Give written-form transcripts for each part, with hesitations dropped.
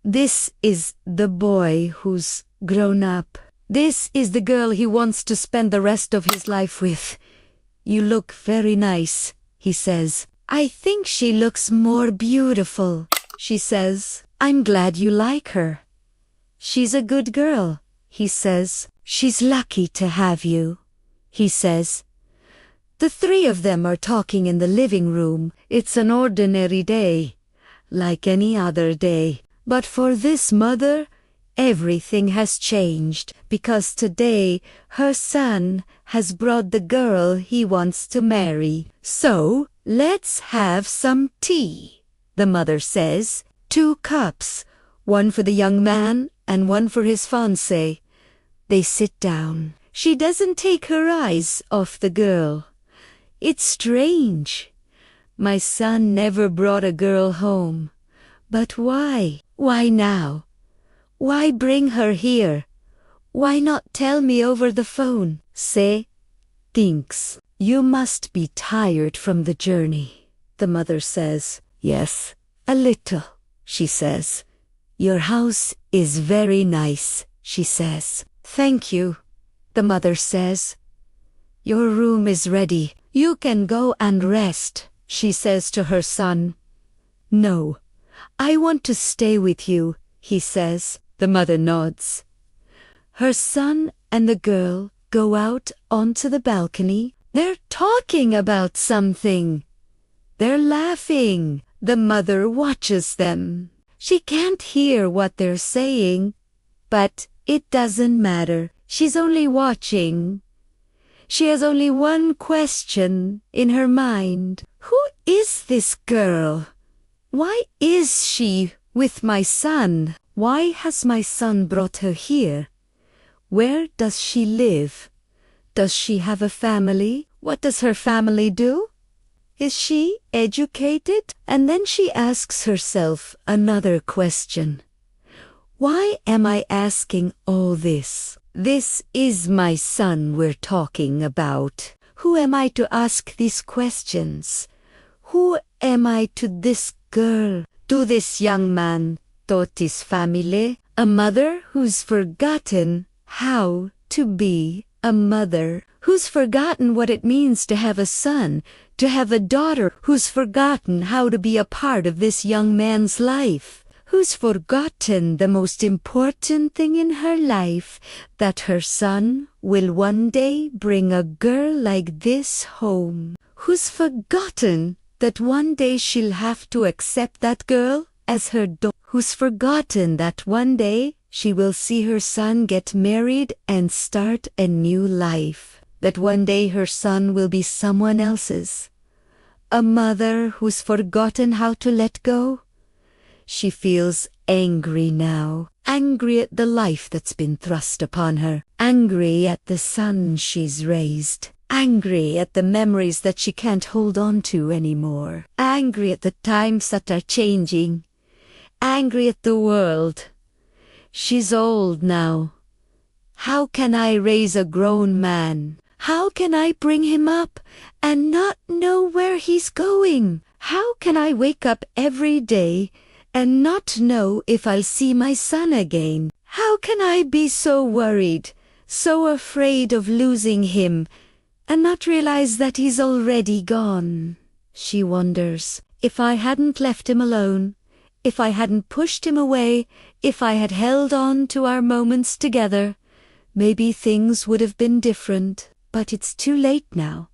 This is the boy who's grown up. This is the girl he wants to spend the rest of his life with. You look very nice, he says. I think she looks more beautiful, she says. I'm glad you like her. She's a good girl, he says. She's lucky to have you, he says. The three of them are talking in the living room. It's an ordinary day, like any other day. But for this mother, everything has changed, because today her son has brought the girl he wants to marry. So, let's have some tea, the mother says. 2 cups, one for the young man and one for his fiancée. They sit down. She doesn't take her eyes off the girl. It's strange. My son never brought a girl home. But why? Why now? Why bring her here? Why not tell me over the phone? Se thinks. You must be tired from the journey, the mother says. Yes, a little, she says. Your house is very nice, she says. Thank you, the mother says. Your room is ready. You can go and rest, she says to her son. No, I want to stay with you, he says. The mother nods. Her son and the girl go out onto the balcony. They're talking about something. They're laughing. The mother watches them. She can't hear what they're saying, but it doesn't matter. She's only watching. She has only one question in her mind. Who is this girl? Why is she with my son? Why has my son brought her here? Where does she live? Does she have a family? What does her family do? Is she educated? And then she asks herself another question. Why am I asking all this? This is my son we're talking about. Who am I to ask these questions? Who am I to this girl, to this young man, Toti's family? A mother who's forgotten how to be a mother, who's forgotten what it means to have a son, to have a daughter, who's forgotten how to be a part of this young man's life, who's forgotten the most important thing in her life, that her son will one day bring a girl like this home, who's forgotten that one day she'll have to accept that girl as her daughter, who's forgotten that one day she will see her son get married and start a new life, that one day her son will be someone else's. A mother who's forgotten how to let go. She feels angry now, angry at the life that's been thrust upon her, angry at the son she's raised, angry at the memories that she can't hold on to anymore, angry at the times that are changing, angry at the world. She's old now. How can I raise a grown man? How can I bring him up and not know where he's going? How can I wake up every day and not know if I'll see my son again? How can I be so worried, so afraid of losing him, and not realize that he's already gone? She wonders, if I hadn't left him alone, if I hadn't pushed him away, if I had held on to our moments together, maybe things would have been different, but it's too late now.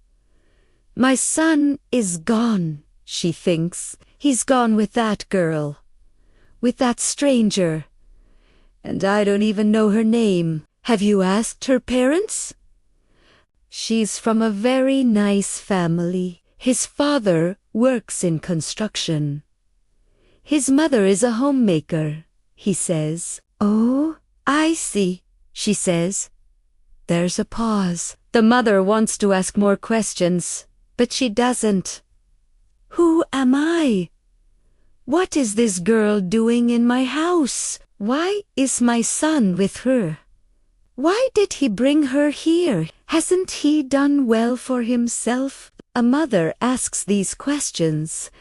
My son is gone, she thinks. He's gone with that girl, with that stranger. And I don't even know her name. Have you asked her parents? She's from a very nice family. His father works in construction. His mother is a homemaker, he says. Oh, I see, she says. There's a pause. The mother wants to ask more questions, but she doesn't. Who am I? What is this girl doing in my house? Why is my son with her? Why did he bring her here? Hasn't he done well for himself? A mother asks these questions,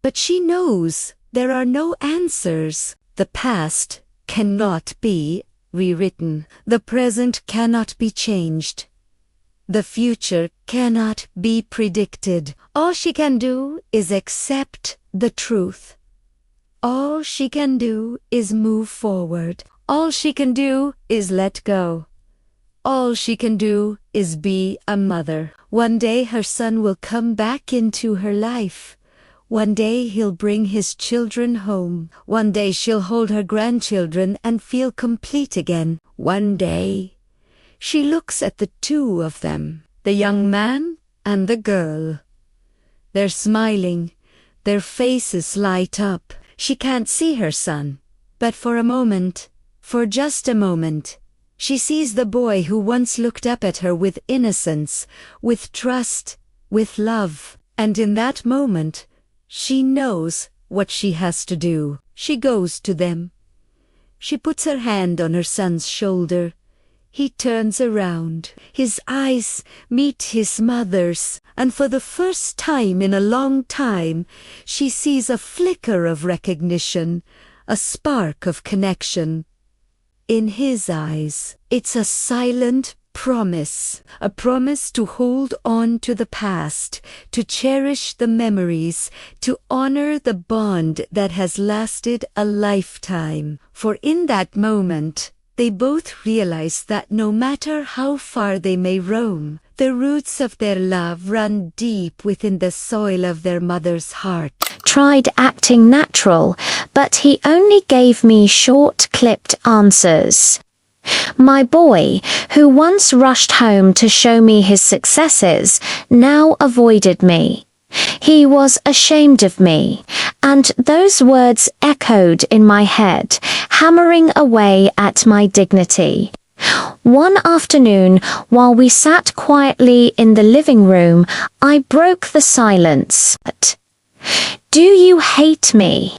but she knows there are no answers. The past cannot be rewritten. The present cannot be changed. The future cannot be predicted. All she can do is accept the truth. All she can do is move forward. All she can do is let go. All she can do is be a mother. One day her son will come back into her life. One day he'll bring his children home. One day she'll hold her grandchildren and feel complete again. One day she looks at the two of them, the young man and the girl. They're smiling. Their faces light up. She can't see her son, but for a moment, for just a moment, she sees the boy who once looked up at her with innocence, with trust, with love. And in that moment, she knows what she has to do. She goes to them. She puts her hand on her son's shoulder. He turns around. His eyes meet his mother's, and for the first time in a long time, she sees a flicker of recognition, a spark of connection. In his eyes, it's a silent promise, a promise to hold on to the past, to cherish the memories, to honor the bond that has lasted a lifetime. For in that moment, they both realize that no matter how far they may roam, the roots of their love run deep within the soil of their mother's heart. Tried acting natural, but he only gave me short-clipped answers. My boy, who once rushed home to show me his successes, now avoided me. He was ashamed of me, and those words echoed in my head, hammering away at my dignity. One afternoon, while we sat quietly in the living room, I broke the silence. "Do you hate me?"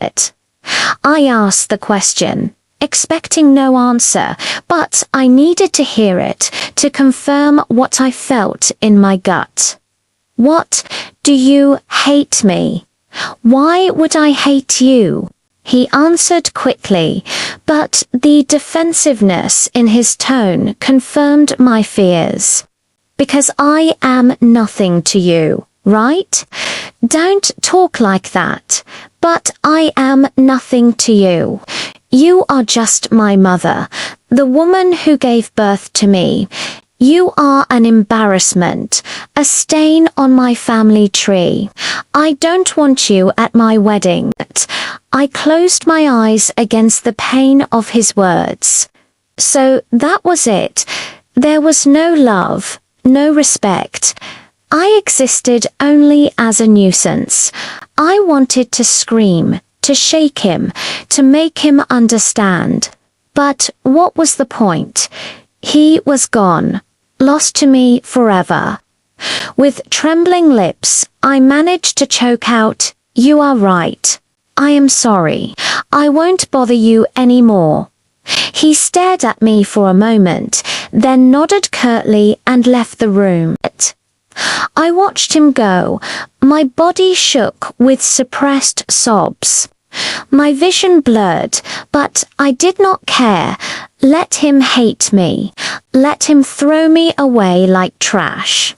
I asked the question, expecting no answer, but I needed to hear it to confirm what I felt in my gut. "What, do you hate me? Why would I hate you?" He answered quickly, but the defensiveness in his tone confirmed my fears. "Because I am nothing to you, right? Don't talk like that. But I am nothing to you. You are just my mother, the woman who gave birth to me. You are an embarrassment, a stain on my family tree. I don't want you at my wedding." I closed my eyes against the pain of his words. So that was it. There was no love, no respect. I existed only as a nuisance. I wanted to scream, to shake him, to make him understand. But what was the point? He was gone, lost to me forever. With trembling lips, I managed to choke out, "You are right. I am sorry. I won't bother you anymore." He stared at me for a moment, then nodded curtly and left the room. I watched him go. My body shook with suppressed sobs. My vision blurred, but I did not care. Let him hate me. Let him throw me away like trash.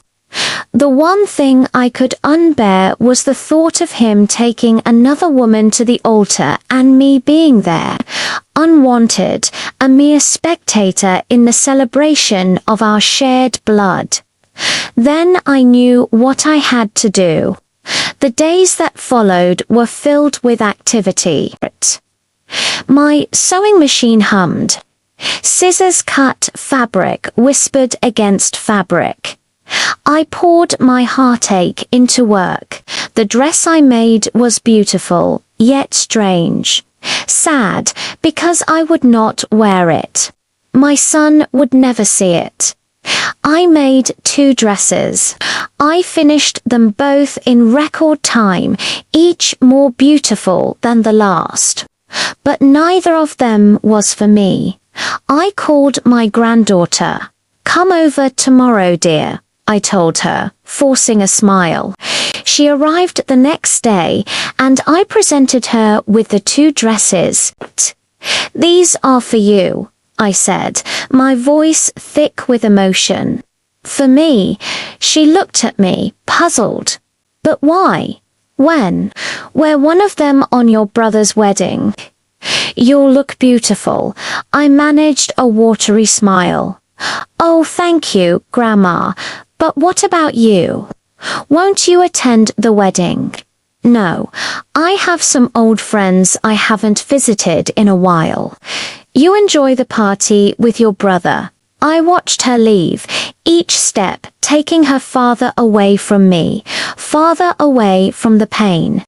The one thing I could unbear was the thought of him taking another woman to the altar and me being there, unwanted, a mere spectator in the celebration of our shared blood. Then I knew what I had to do. The days that followed were filled with activity. My sewing machine hummed. Scissors cut fabric, whispered against fabric. I poured my heartache into work. The dress I made was beautiful, yet strange. Sad, because I would not wear it. My son would never see it. I made 2 dresses. I finished them both in record time, each more beautiful than the last. But neither of them was for me. I called my granddaughter. "Come over tomorrow, dear," I told her, forcing a smile. She arrived the next day, and I presented her with the 2 dresses. "These are for you," I said, my voice thick with emotion. "For me?" She looked at me, puzzled. "But why? When? Wear one of them on your brother's wedding." "You'll look beautiful." I managed a watery smile. "Oh, thank you, Grandma. But what about you? Won't you attend the wedding?" "No, I have some old friends I haven't visited in a while. You enjoy the party with your brother." I watched her leave, each step taking her farther away from me, farther away from the pain.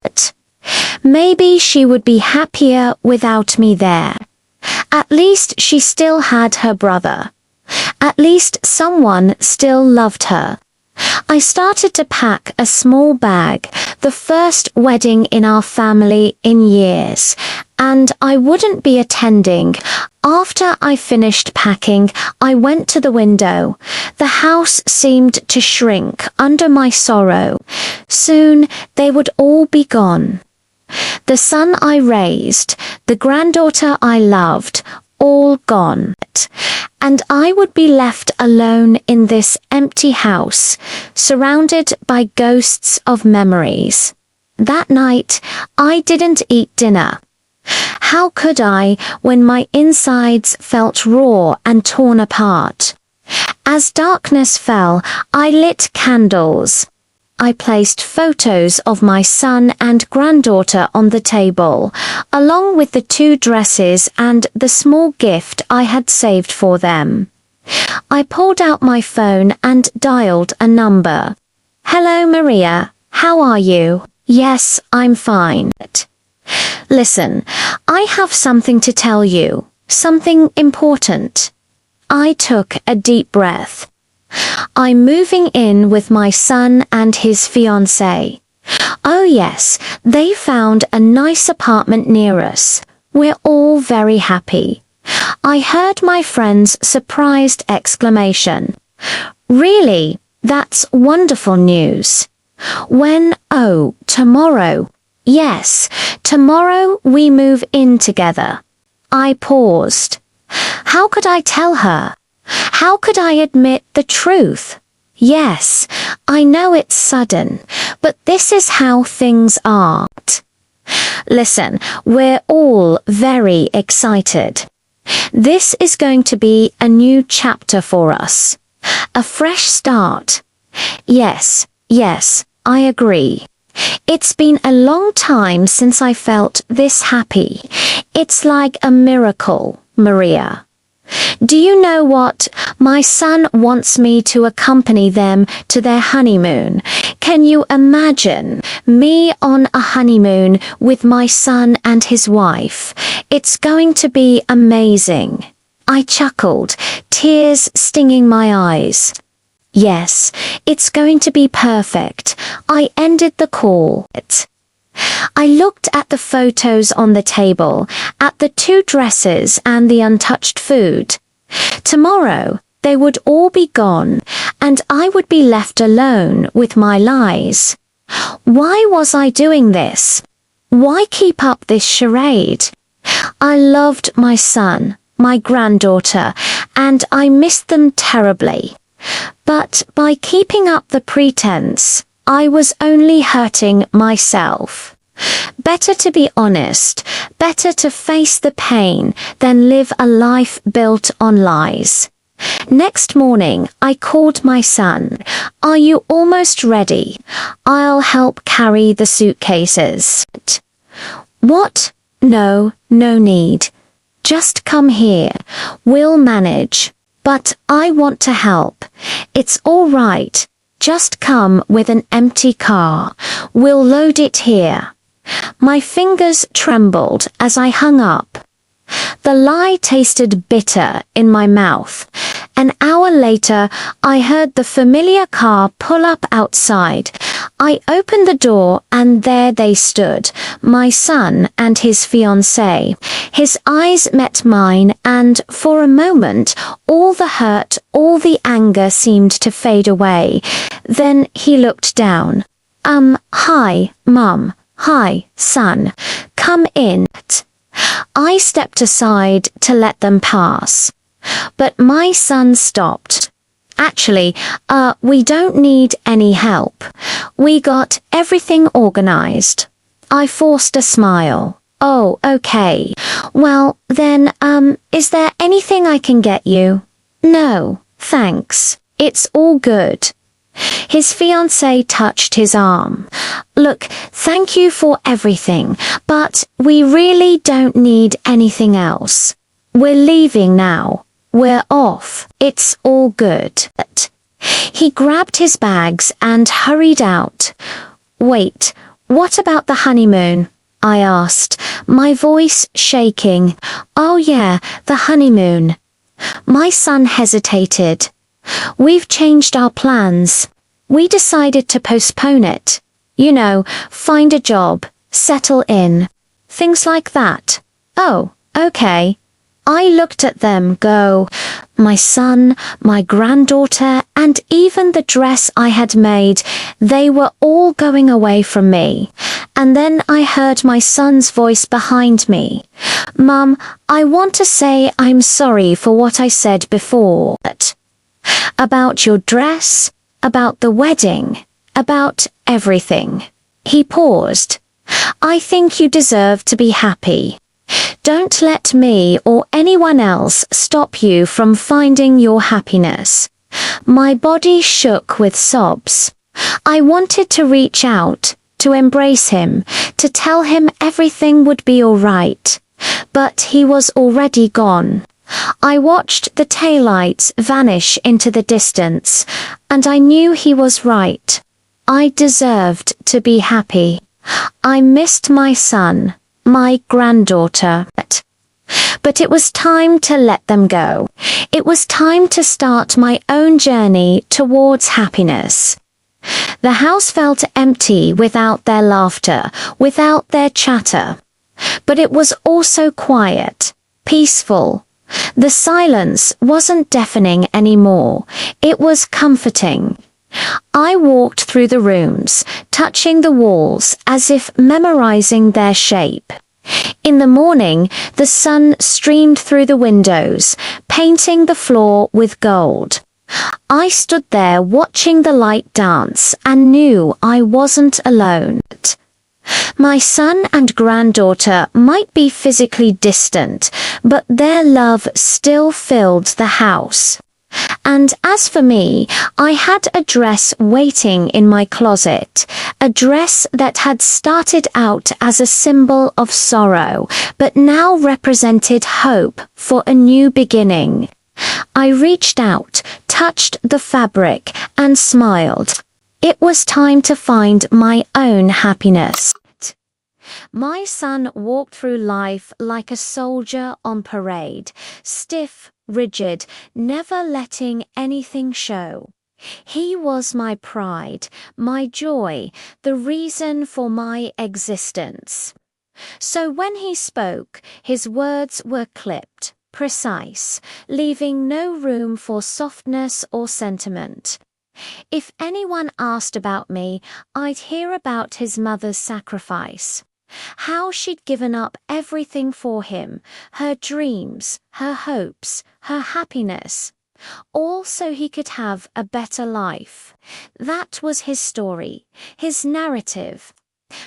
Maybe she would be happier without me there. At least she still had her brother. At least someone still loved her. I started to pack a small bag, the first wedding in our family in years, and I wouldn't be attending. After I finished packing, I went to the window. The house seemed to shrink under my sorrow. Soon they would all be gone. The son I raised, the granddaughter I loved, all gone. And I would be left alone in this empty house, surrounded by ghosts of memories. That night, I didn't eat dinner. How could I when my insides felt raw and torn apart? As darkness fell, I lit candles. I placed photos of my son and granddaughter on the table, along with the 2 dresses and the small gift I had saved for them. I pulled out my phone and dialed a number. "Hello, Maria. How are you?" "Yes, I'm fine." "Listen, I have something to tell you, something important." I took a deep breath. "I'm moving in with my son and his fiancée. Oh yes, they found a nice apartment near us. We're all very happy." I heard my friend's surprised exclamation. "Really? That's wonderful news." "When?" "Oh, tomorrow." "Yes, tomorrow we move in together." I paused. How could I tell her? How could I admit the truth? Yes, I know it's sudden, but this is how things are. Listen, we're all very excited. This is going to be a new chapter for us. A fresh start. Yes, I agree. It's been a long time since I felt this happy. It's like a miracle, Maria. Do you know what? My son wants me to accompany them to their honeymoon. Can you imagine me on a honeymoon with my son and his wife? It's going to be amazing. I chuckled, tears stinging my eyes. Yes, it's going to be perfect. I ended the call. I looked at the photos on the table, at the 2 dresses and the untouched food. Tomorrow, they would all be gone, and I would be left alone with my lies. Why was I doing this? Why keep up this charade? I loved my son, my granddaughter, and I missed them terribly. But by keeping up the pretense, I was only hurting myself. Better to be honest, better to face the pain than live a life built on lies. Next morning, I called my son. "Are you almost ready? I'll help carry the suitcases." "What? No need. Just come here. We'll manage. But I want to help. It's all right. Just come with an empty car. We'll load it here." My fingers trembled as I hung up. The lie tasted bitter in my mouth. An hour later, I heard the familiar car pull up outside. I opened the door and there they stood, my son and his fiancée. His eyes met mine and, for a moment, all the hurt, all the anger seemed to fade away. Then he looked down. Hi, Mum. Hi, son. Come in." I stepped aside to let them pass. But my son stopped. Actually, we don't need any help. We got everything organized. I forced a smile. Oh, okay. Well, then, is there anything I can get you? No, thanks. It's all good. His fiancée touched his arm. Look, thank you for everything, but we really don't need anything else. We're leaving now. We're off. It's all good. He grabbed his bags and hurried out. Wait, what about the honeymoon? I asked, my voice shaking. Oh yeah, the honeymoon. My son hesitated. We've changed our plans. We decided to postpone it. You know, find a job, settle in. Things like that. Oh, okay. I looked at them go, my son, my granddaughter, and even the dress I had made, they were all going away from me. And then I heard my son's voice behind me. Mum, I want to say I'm sorry for what I said before. About your dress, about the wedding, about everything. He paused. I think you deserve to be happy. Don't let me or anyone else stop you from finding your happiness. My body shook with sobs. I wanted to reach out, to embrace him, to tell him everything would be all right. But he was already gone. I watched the taillights vanish into the distance, and I knew he was right. I deserved to be happy. I missed my son, my granddaughter. But it was time to let them go. It was time to start my own journey towards happiness. The house felt empty without their laughter, without their chatter. But it was also quiet, peaceful. The silence wasn't deafening anymore. It was comforting. I walked through the rooms, touching the walls as if memorizing their shape. In the morning, the sun streamed through the windows, painting the floor with gold. I stood there watching the light dance and knew I wasn't alone. My son and granddaughter might be physically distant, but their love still filled the house. And as for me, I had a dress waiting in my closet, a dress that had started out as a symbol of sorrow, but now represented hope for a new beginning. I reached out, touched the fabric, and smiled. It was time to find my own happiness. My son walked through life like a soldier on parade, stiff, rigid, never letting anything show. He was my pride, my joy, the reason for my existence. So when he spoke, his words were clipped, precise, leaving no room for softness or sentiment. If anyone asked about me, I'd hear about his mother's sacrifice. How she'd given up everything for him, her dreams, her hopes, her happiness, all so he could have a better life. That was his story, his narrative.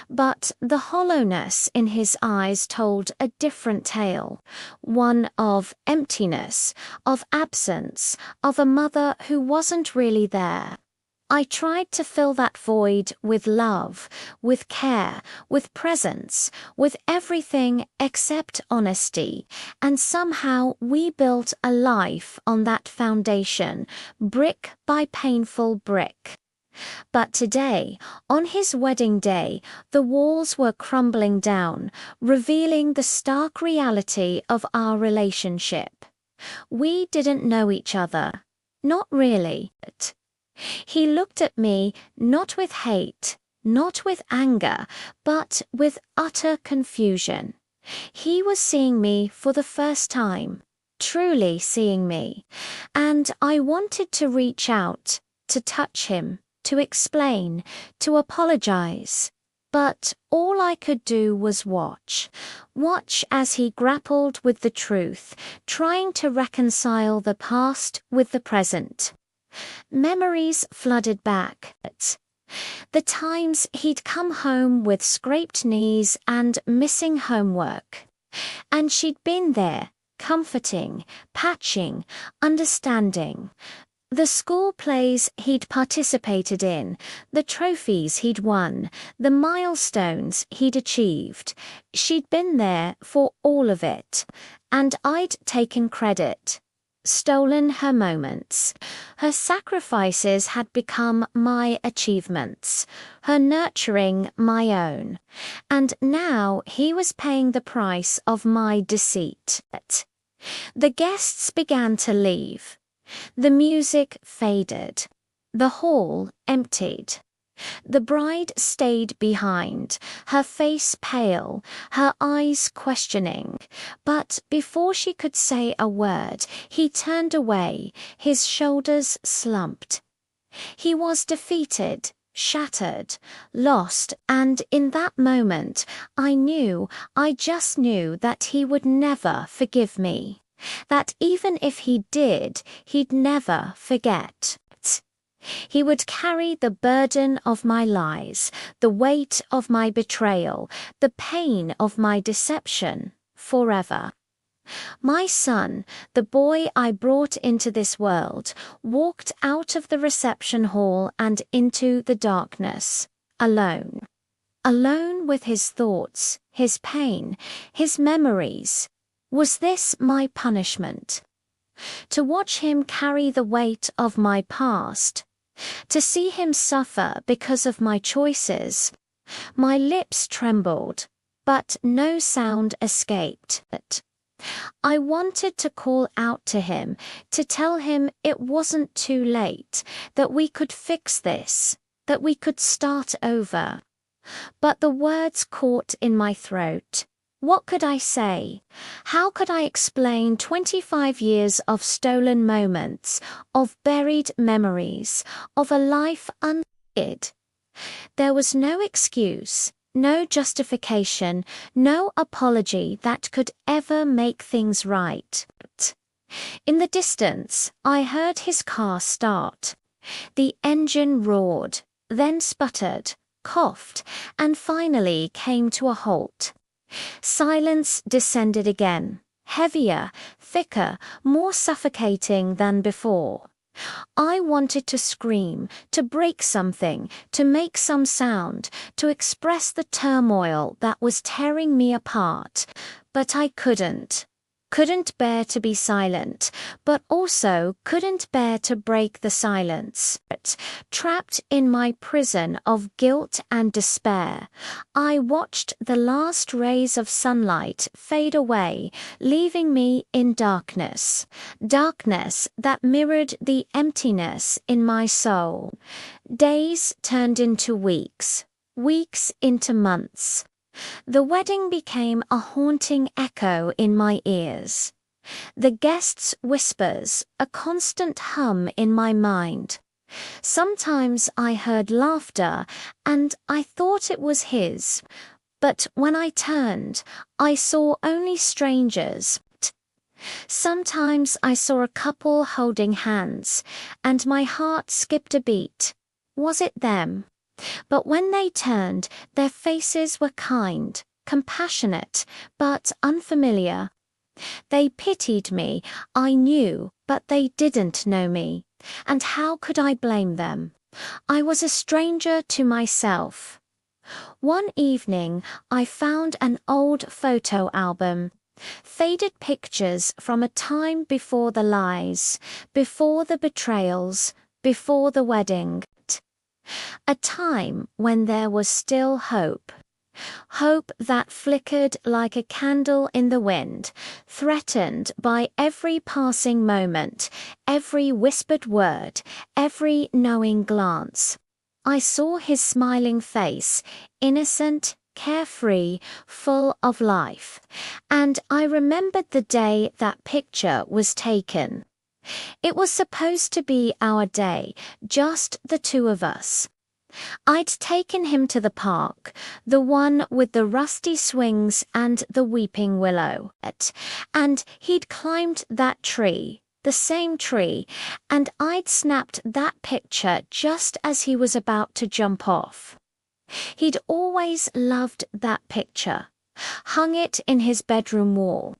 But the hollowness in his eyes told a different tale, one of emptiness, of absence, of a mother who wasn't really there. I tried to fill that void with love, with care, with presence, with everything except honesty, and somehow we built a life on that foundation, brick by painful brick. But today, on his wedding day, the walls were crumbling down, revealing the stark reality of our relationship. We didn't know each other. Not really. He looked at me not with hate, not with anger, but with utter confusion. He was seeing me for the first time, truly seeing me, and I wanted to reach out, to touch him, to explain, to apologize. But all I could do was watch as he grappled with the truth, trying to reconcile the past with the present. Memories flooded back. The times he'd come home with scraped knees and missing homework. And she'd been there, comforting, patching, understanding. The school plays he'd participated in, the trophies he'd won, the milestones he'd achieved. She'd been there for all of it, and I'd taken credit. Stolen her moments. Her sacrifices had become my achievements, her nurturing my own. And now he was paying the price of my deceit. The guests began to leave. The music faded. The hall emptied. The bride stayed behind, her face pale, her eyes questioning. But before she could say a word, he turned away, his shoulders slumped. He was defeated, shattered, lost, and in that moment, I just knew that he would never forgive me. That even if he did, he'd never forget. He would carry the burden of my lies, the weight of my betrayal, the pain of my deception, forever. My son, the boy I brought into this world, walked out of the reception hall and into the darkness, alone. Alone with his thoughts, his pain, his memories. Was this my punishment? To watch him carry the weight of my past? To see him suffer because of my choices? My lips trembled, but no sound escaped. I wanted to call out to him, to tell him it wasn't too late, that we could fix this, that we could start over. But the words caught in my throat. What could I say? How could I explain 25 years of stolen moments, of buried memories, of a life unlived? There was no excuse, no justification, no apology that could ever make things right. In the distance, I heard his car start. The engine roared, then sputtered, coughed, and finally came to a halt. Silence descended again, heavier, thicker, more suffocating than before. I wanted to scream, to break something, to make some sound, to express the turmoil that was tearing me apart, but I couldn't. Couldn't bear to be silent, but also couldn't bear to break the silence. Trapped in my prison of guilt and despair, I watched the last rays of sunlight fade away, leaving me in darkness. Darkness that mirrored the emptiness in my soul. Days turned into weeks, weeks into months. The wedding became a haunting echo in my ears. The guests' whispers, a constant hum in my mind. Sometimes I heard laughter, and I thought it was his. But when I turned, I saw only strangers. Sometimes I saw a couple holding hands, and my heart skipped a beat. Was it them? But when they turned, their faces were kind, compassionate, but unfamiliar. They pitied me, I knew, but they didn't know me. And how could I blame them? I was a stranger to myself. One evening, I found an old photo album. Faded pictures from a time before the lies, before the betrayals, before the wedding. A time when there was still hope. Hope that flickered like a candle in the wind, threatened by every passing moment, every whispered word, every knowing glance. I saw his smiling face, innocent, carefree, full of life. And I remembered the day that picture was taken. It was supposed to be our day, just the two of us. I'd taken him to the park, the one with the rusty swings and the weeping willow, and he'd climbed that tree, the same tree, and I'd snapped that picture just as he was about to jump off. He'd always loved that picture, hung it in his bedroom wall,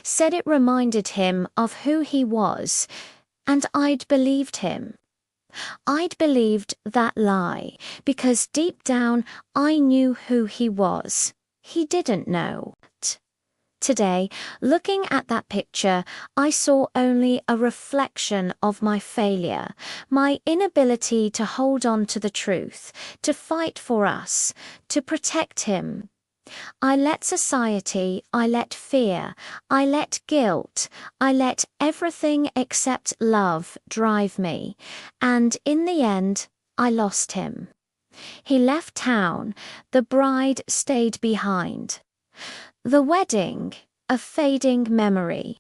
said it reminded him of who he was, and I'd believed him. I'd believed that lie, because deep down I knew who he was. He didn't know. Today, looking at that picture, I saw only a reflection of my failure, my inability to hold on to the truth, to fight for us, to protect him. I let society, I let fear, I let guilt, I let everything except love drive me, and in the end, I lost him. He left town, the bride stayed behind. The wedding, a fading memory.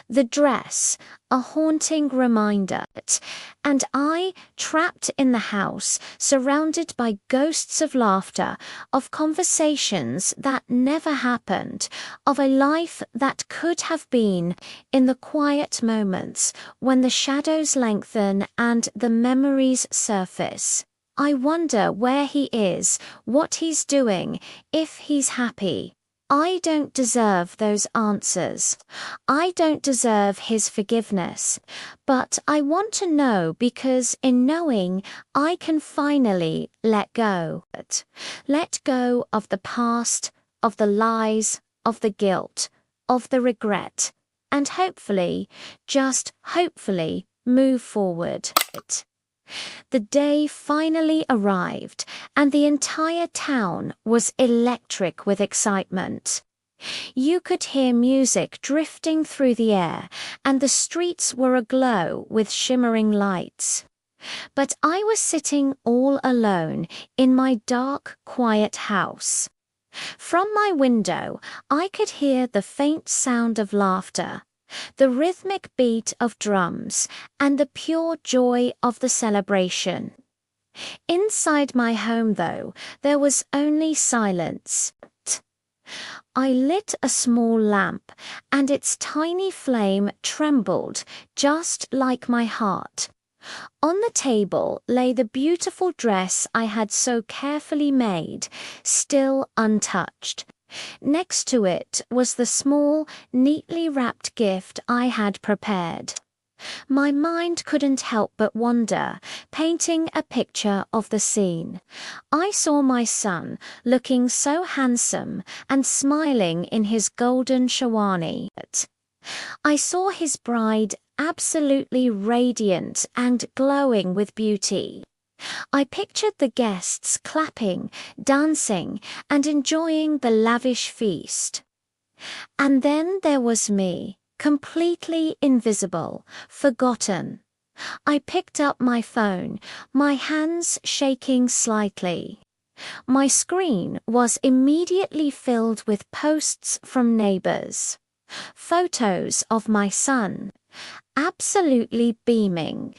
The dress, a haunting reminder. And I, trapped in the house, surrounded by ghosts of laughter, of conversations that never happened, of a life that could have been, in the quiet moments when the shadows lengthen and the memories surface. I wonder where he is, what he's doing, if he's happy. I don't deserve those answers. I don't deserve his forgiveness. But I want to know because in knowing, I can finally let go. Let go of the past, of the lies, of the guilt, of the regret, and hopefully, just hopefully, move forward. The day finally arrived, and the entire town was electric with excitement. You could hear music drifting through the air, and the streets were aglow with shimmering lights. But I was sitting all alone in my dark, quiet house. From my window, I could hear the faint sound of laughter, the rhythmic beat of drums, and the pure joy of the celebration. Inside my home, though, there was only silence. I lit a small lamp, and its tiny flame trembled, just like my heart. On the table lay the beautiful dress I had so carefully made, still untouched. Next to it was the small, neatly wrapped gift I had prepared. My mind couldn't help but wonder, painting a picture of the scene. I saw my son looking so handsome and smiling in his golden shawani. I saw his bride absolutely radiant and glowing with beauty. I pictured the guests clapping, dancing, and enjoying the lavish feast. And then there was me, completely invisible, forgotten. I picked up my phone, my hands shaking slightly. My screen was immediately filled with posts from neighbors, photos of my son, absolutely beaming.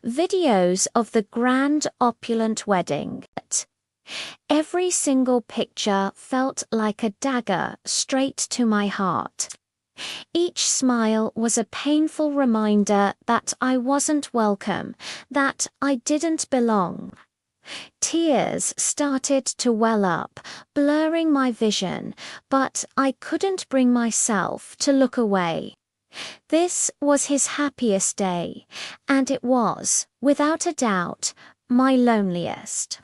Videos of the grand opulent wedding. Every single picture felt like a dagger straight to my heart. Each smile was a painful reminder that I wasn't welcome, that I didn't belong. Tears started to well up, blurring my vision, but I couldn't bring myself to look away. This was his happiest day, and it was, without a doubt, my loneliest.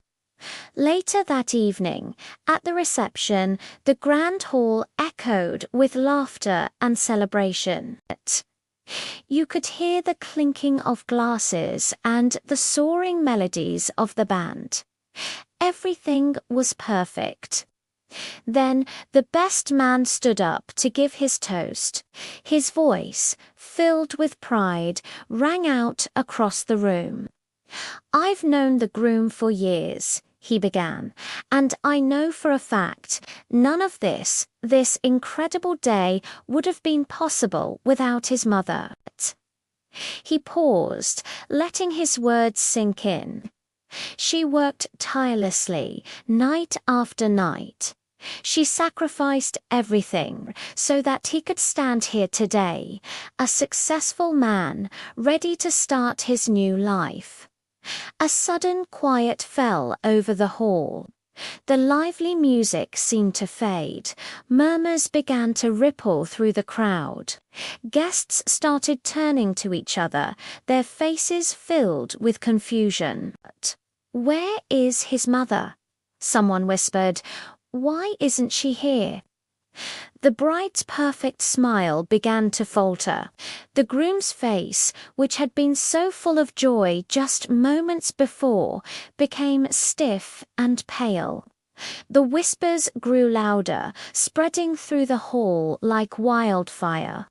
Later that evening, at the reception, the grand hall echoed with laughter and celebration. You could hear the clinking of glasses and the soaring melodies of the band. Everything was perfect. Then the best man stood up to give his toast. His voice, filled with pride, rang out across the room. "I've known the groom for years," he began, "and I know for a fact none of this incredible day would have been possible without his mother." He paused, letting his words sink in. She worked tirelessly, night after night. She sacrificed everything so that he could stand here today, a successful man, ready to start his new life. A sudden quiet fell over the hall. The lively music seemed to fade. Murmurs began to ripple through the crowd. Guests started turning to each other, their faces filled with confusion. "Where is his mother?" someone whispered. "Why isn't she here?" The bride's perfect smile began to falter. The groom's face, which had been so full of joy just moments before, became stiff and pale. The whispers grew louder, spreading through the hall like wildfire.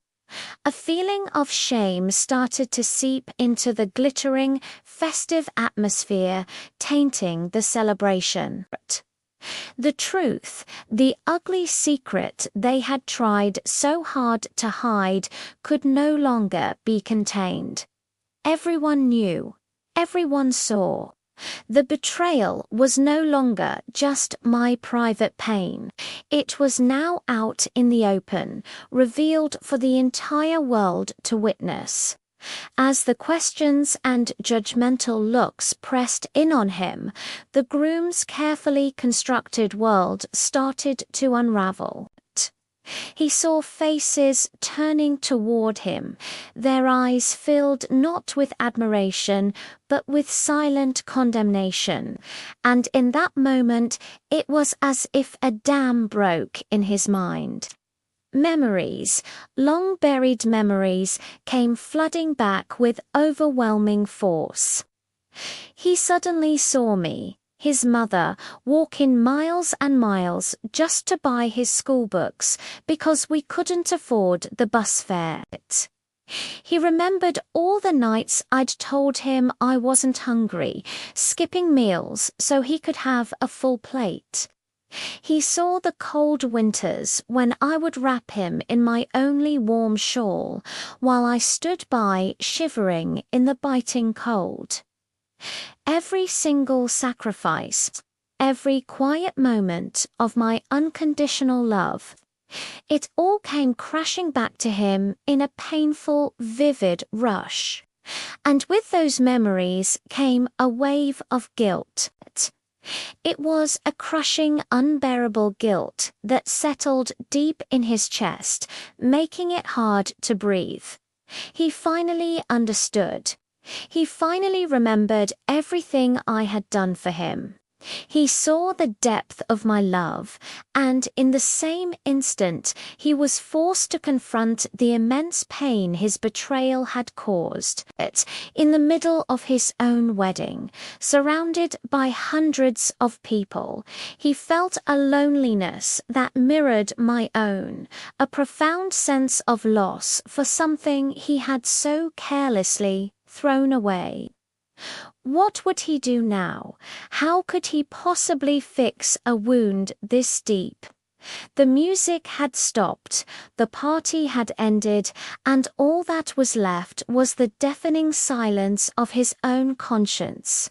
A feeling of shame started to seep into the glittering, festive atmosphere, tainting the celebration. The truth, the ugly secret they had tried so hard to hide, could no longer be contained. Everyone knew, everyone saw. The betrayal was no longer just my private pain. It was now out in the open, revealed for the entire world to witness. As the questions and judgmental looks pressed in on him, the groom's carefully constructed world started to unravel. He saw faces turning toward him, their eyes filled not with admiration, but with silent condemnation. And in that moment, it was as if a dam broke in his mind. Memories, long-buried memories, came flooding back with overwhelming force. He suddenly saw me, his mother, walk in miles and miles just to buy his school books because we couldn't afford the bus fare. He remembered all the nights I'd told him I wasn't hungry, skipping meals so he could have a full plate. He saw the cold winters when I would wrap him in my only warm shawl, while I stood by shivering in the biting cold. Every single sacrifice, every quiet moment of my unconditional love, it all came crashing back to him in a painful, vivid rush. And with those memories came a wave of guilt. It was a crushing, unbearable guilt that settled deep in his chest, making it hard to breathe. He finally understood. He finally remembered everything I had done for him. He saw the depth of my love, and in the same instant he was forced to confront the immense pain his betrayal had caused. In the middle of his own wedding, surrounded by hundreds of people, he felt a loneliness that mirrored my own, a profound sense of loss for something he had so carelessly thrown away. What would he do now? How could he possibly fix a wound this deep? The music had stopped, the party had ended, and all that was left was the deafening silence of his own conscience.